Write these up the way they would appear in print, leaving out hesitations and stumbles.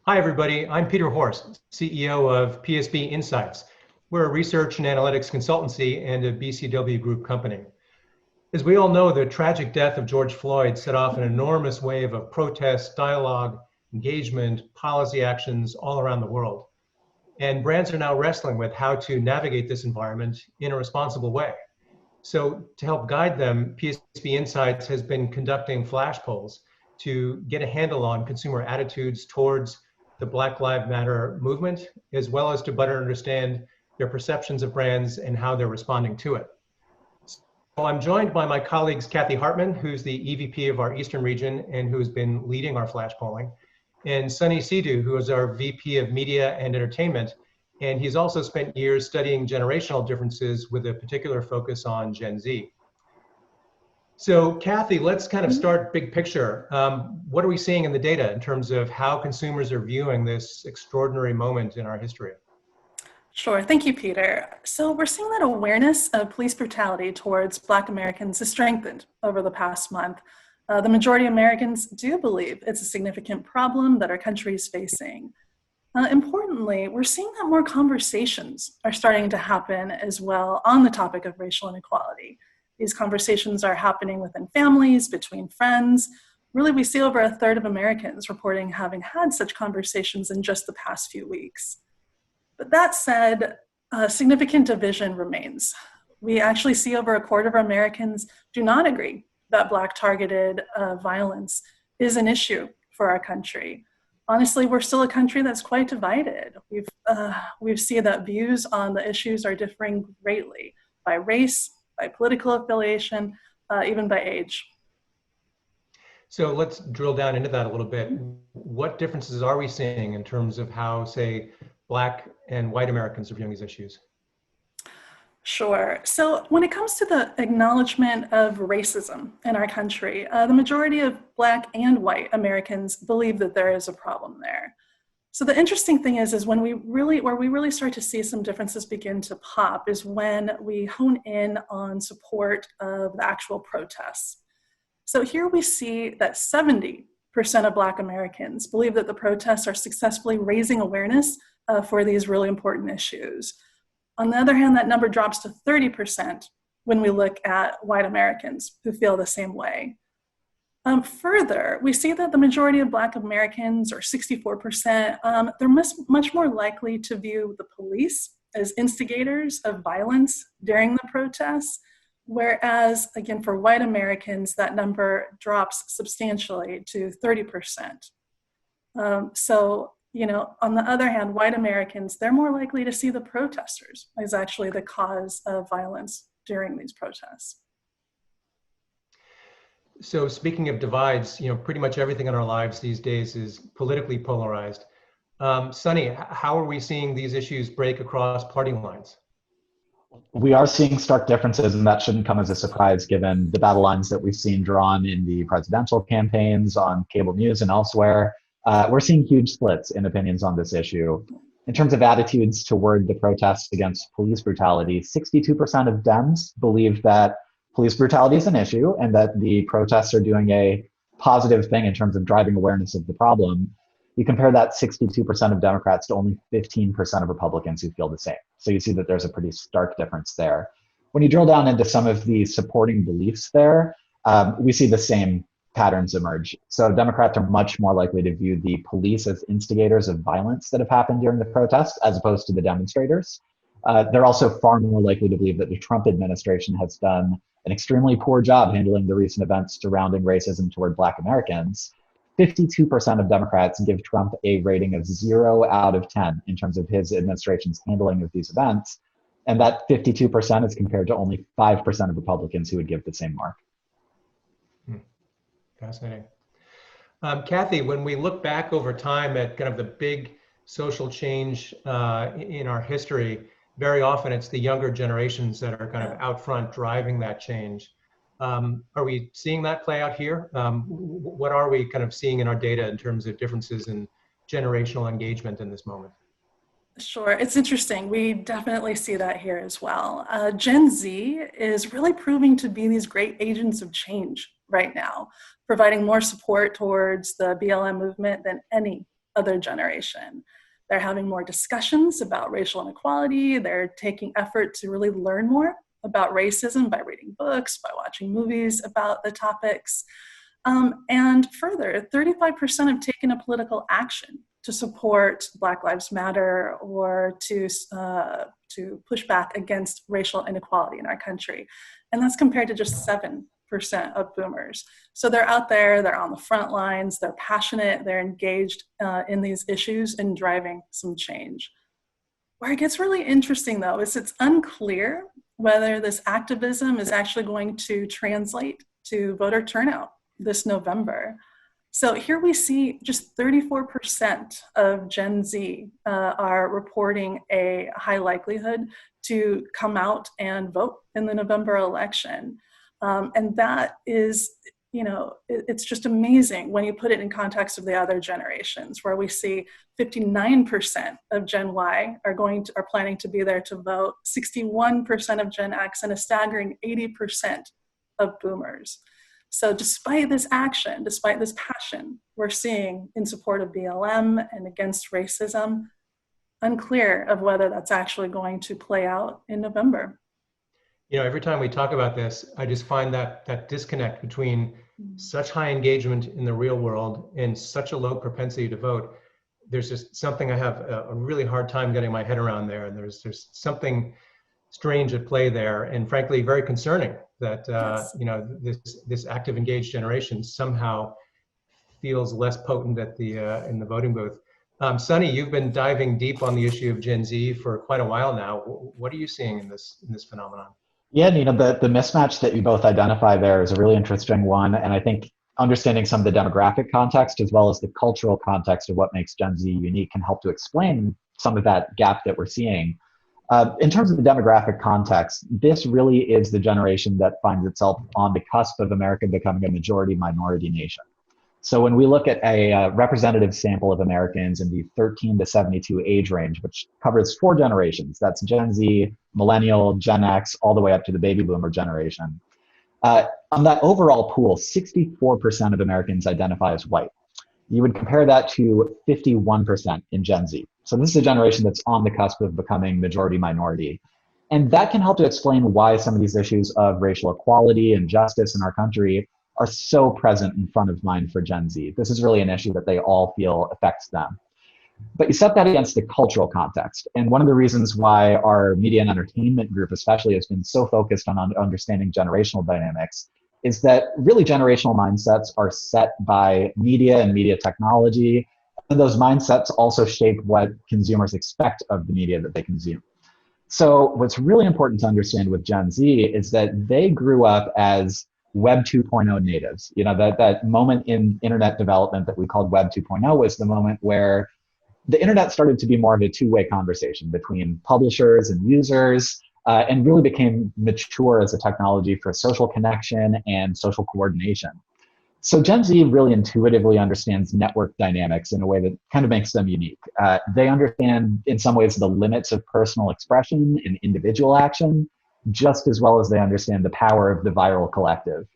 Hi, everybody. I'm Peter Horst, CEO of PSB Insights. We're a research and analytics consultancy and a BCW Group company. As we all know, the tragic death of George Floyd set off an enormous wave of protest, dialogue, engagement, policy actions all around the world. And brands are now wrestling with how to navigate this environment in a responsible way. So to help guide them, PSB Insights has been conducting flash polls to get a handle on consumer attitudes towards the Black Lives Matter movement, as well as to better understand their perceptions of brands and how they're responding to it. So I'm joined by my colleagues, Cathy Hartman, who's the EVP of our Eastern region and who's been leading our flash polling, and Sonny Sidhu, who is our VP of Media and Entertainment. And he's also spent years studying generational differences with a particular focus on Gen Z. So Cathy, let's kind of start big picture. What are we seeing in the data in terms of how consumers are viewing this extraordinary moment in our history? Sure, thank you, Peter. So we're seeing that awareness of police brutality towards Black Americans has strengthened over the past month. The majority of Americans do believe it's a significant problem that our country is facing. Importantly, we're seeing that more conversations are starting to happen as well on the topic of racial inequality. These conversations are happening within families, between friends. Really, we see over a third of Americans reporting having had such conversations in just the past few weeks. But that said, significant division remains. We actually see over a quarter of Americans do not agree that Black targeted violence is an issue for our country. Honestly, we're still a country that's quite divided. We've seen that views on the issues are differing greatly by race, by political affiliation, even by age. So let's drill down into that a little bit. What differences are we seeing in terms of how, say, Black and white Americans are viewing these issues? Sure. So when it comes to the acknowledgement of racism in our country, the majority of Black and white Americans believe that there is a problem there. So the interesting thing is where we really start to see some differences begin to pop is when we hone in on support of the actual protests. So here we see that 70% of Black Americans believe that the protests are successfully raising awareness for these really important issues. On the other hand, that number drops to 30% when we look at white Americans who feel the same way. Further, we see that the majority of Black Americans, or 64%, they're much more likely to view the police as instigators of violence during the protests, whereas, again, for white Americans, that number drops substantially to 30%. On the other hand, white Americans, they're more likely to see the protesters as actually the cause of violence during these protests. So speaking of divides, pretty much everything in our lives these days is politically polarized. Sonny, how are we seeing these issues break across party lines? We are seeing stark differences, and that shouldn't come as a surprise given the battle lines that we've seen drawn in the presidential campaigns, on cable news and elsewhere. We're seeing huge splits in opinions on this issue. In terms of attitudes toward the protests against police brutality, 62% of Dems believe that police brutality is an issue and that the protests are doing a positive thing in terms of driving awareness of the problem. You compare that 62% of Democrats to only 15% of Republicans who feel the same. So you see that there's a pretty stark difference there. When you drill down into some of the supporting beliefs there, we see the same patterns emerge. So Democrats are much more likely to view the police as instigators of violence that have happened during the protests as opposed to the demonstrators. They're also far more likely to believe that the Trump administration has done an extremely poor job handling the recent events surrounding racism toward Black Americans. 52% of Democrats give Trump a rating of 0 out of 10 in terms of his administration's handling of these events. And that 52% is compared to only 5% of Republicans who would give the same mark. Fascinating. Cathy, when we look back over time at kind of the big social change in our history, very often it's the younger generations that are kind of out front driving that change. Are we seeing that play out here? What are we kind of seeing in our data in terms of differences in generational engagement in this moment? Sure, it's interesting. We definitely see that here as well. Gen Z is really proving to be these great agents of change right now, providing more support towards the BLM movement than any other generation. They're having more discussions about racial inequality. They're taking effort to really learn more about racism by reading books, by watching movies about the topics. And further, 35% have taken a political action to support Black Lives Matter or to push back against racial inequality in our country. And that's compared to just 7% of boomers. So they're out there, they're on the front lines, they're passionate, they're engaged in these issues and driving some change. Where it gets really interesting, though, is it's unclear whether this activism is actually going to translate to voter turnout this November. So here we see just 34% of Gen Z are reporting a high likelihood to come out and vote in the November election. And that is, it's just amazing when you put it in context of the other generations, where we see 59% of Gen Y are planning to be there to vote, 61% of Gen X, and a staggering 80% of boomers. So despite this action, despite this passion we're seeing in support of BLM and against racism, unclear of whether that's actually going to play out in November. Every time we talk about this, I just find that disconnect between such high engagement in the real world and such a low propensity to vote. There's just something I have a really hard time getting my head around there. And there's something strange at play there, and frankly, very concerning that this active, engaged generation somehow feels less potent at in the voting booth. Sonny, you've been diving deep on the issue of Gen Z for quite a while now. What are you seeing in this phenomenon? Yeah, Nina, the mismatch that you both identify there is a really interesting one. And I think understanding some of the demographic context as well as the cultural context of what makes Gen Z unique can help to explain some of that gap that we're seeing. In terms of the demographic context, this really is the generation that finds itself on the cusp of America becoming a majority-minority nation. So when we look at a representative sample of Americans in the 13 to 72 age range, which covers 4 generations, that's Gen Z, Millennial, Gen X, all the way up to the baby boomer generation. On that overall pool, 64% of Americans identify as white. You would compare that to 51% in Gen Z. So this is a generation that's on the cusp of becoming majority-minority. And that can help to explain why some of these issues of racial equality and justice in our country are so present and front of mind for Gen Z. This is really an issue that they all feel affects them. But you set that against the cultural context. And one of the reasons why our media and entertainment group especially has been so focused on understanding generational dynamics is that really generational mindsets are set by media and media technology. And those mindsets also shape what consumers expect of the media that they consume. So what's really important to understand with Gen Z is that they grew up as Web 2.0 natives. That moment in internet development that we called Web 2.0 was the moment where the internet started to be more of a two-way conversation between publishers and users, and really became mature as a technology for social connection and social coordination. So Gen Z really intuitively understands network dynamics in a way that kind of makes them unique. They understand, in some ways, the limits of personal expression and individual action, just as well as they understand the power of the viral collective.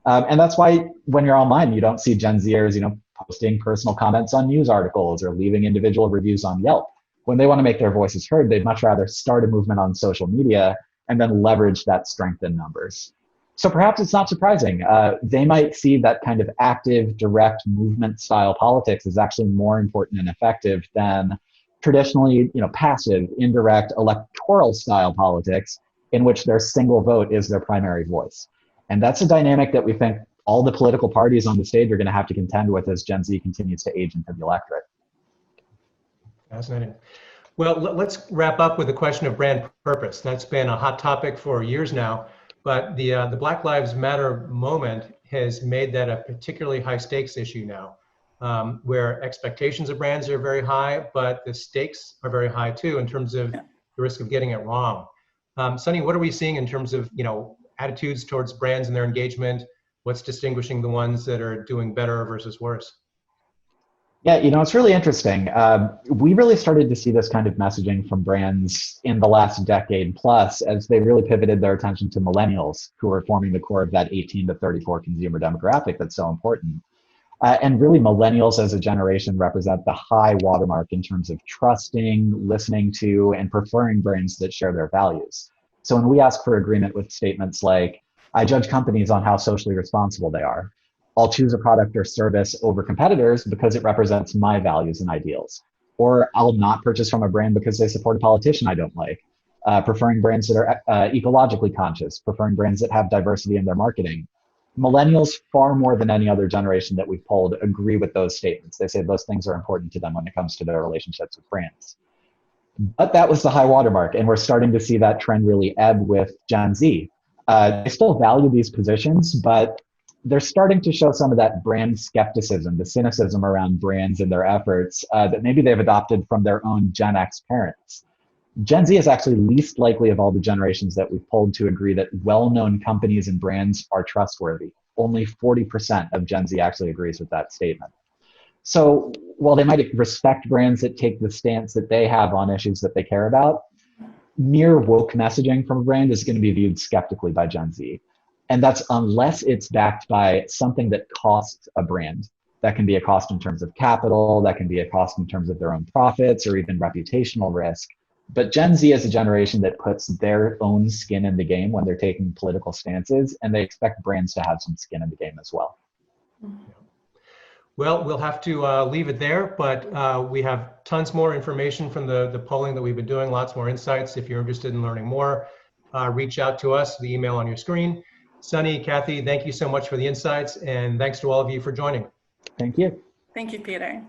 And that's why when you're online, you don't see Gen Zers, posting personal comments on news articles or leaving individual reviews on Yelp. When they want to make their voices heard, they'd much rather start a movement on social media and then leverage that strength in numbers. So perhaps it's not surprising. They might see that kind of active, direct movement style politics is actually more important and effective than traditionally, passive, indirect, electoral style politics in which their single vote is their primary voice. And that's a dynamic that we think all the political parties on the stage are going to have to contend with as Gen Z continues to age into the electorate. Fascinating. Well, let's wrap up with the question of brand purpose. That's been a hot topic for years now, but the Black Lives Matter moment has made that a particularly high stakes issue now, where expectations of brands are very high, but the stakes are very high too in terms of the risk of getting it wrong. Sonny, what are we seeing in terms of attitudes towards brands and their engagement? What's distinguishing the ones that are doing better versus worse? Yeah, it's really interesting. We really started to see this kind of messaging from brands in the last decade plus as they really pivoted their attention to millennials, who are forming the core of that 18 to 34 consumer demographic that's so important. And really, millennials as a generation represent the high watermark in terms of trusting, listening to, and preferring brands that share their values. So when we ask for agreement with statements like, I judge companies on how socially responsible they are, I'll choose a product or service over competitors because it represents my values and ideals, or I'll not purchase from a brand because they support a politician I don't like, preferring brands that are ecologically conscious, preferring brands that have diversity in their marketing. Millennials, far more than any other generation that we've polled, agree with those statements. They say those things are important to them when it comes to their relationships with brands. But that was the high watermark, and we're starting to see that trend really ebb with Gen Z. They still value these positions, but they're starting to show some of that brand skepticism, the cynicism around brands and their efforts that maybe they've adopted from their own Gen X parents. Gen Z is actually least likely of all the generations that we've polled to agree that well-known companies and brands are trustworthy. Only 40% of Gen Z actually agrees with that statement. So while they might respect brands that take the stance that they have on issues that they care about, mere woke messaging from a brand is going to be viewed skeptically by Gen Z. And that's unless it's backed by something that costs a brand. That can be a cost in terms of capital, that can be a cost in terms of their own profits or even reputational risk. But Gen Z is a generation that puts their own skin in the game when they're taking political stances, and they expect brands to have some skin in the game as well. Well, we'll have to leave it there, but we have tons more information from the polling that we've been doing, lots more insights. If you're interested in learning more, reach out to us, the email on your screen. Sonny, Cathy, thank you so much for the insights, and thanks to all of you for joining. Thank you. Thank you, Peter.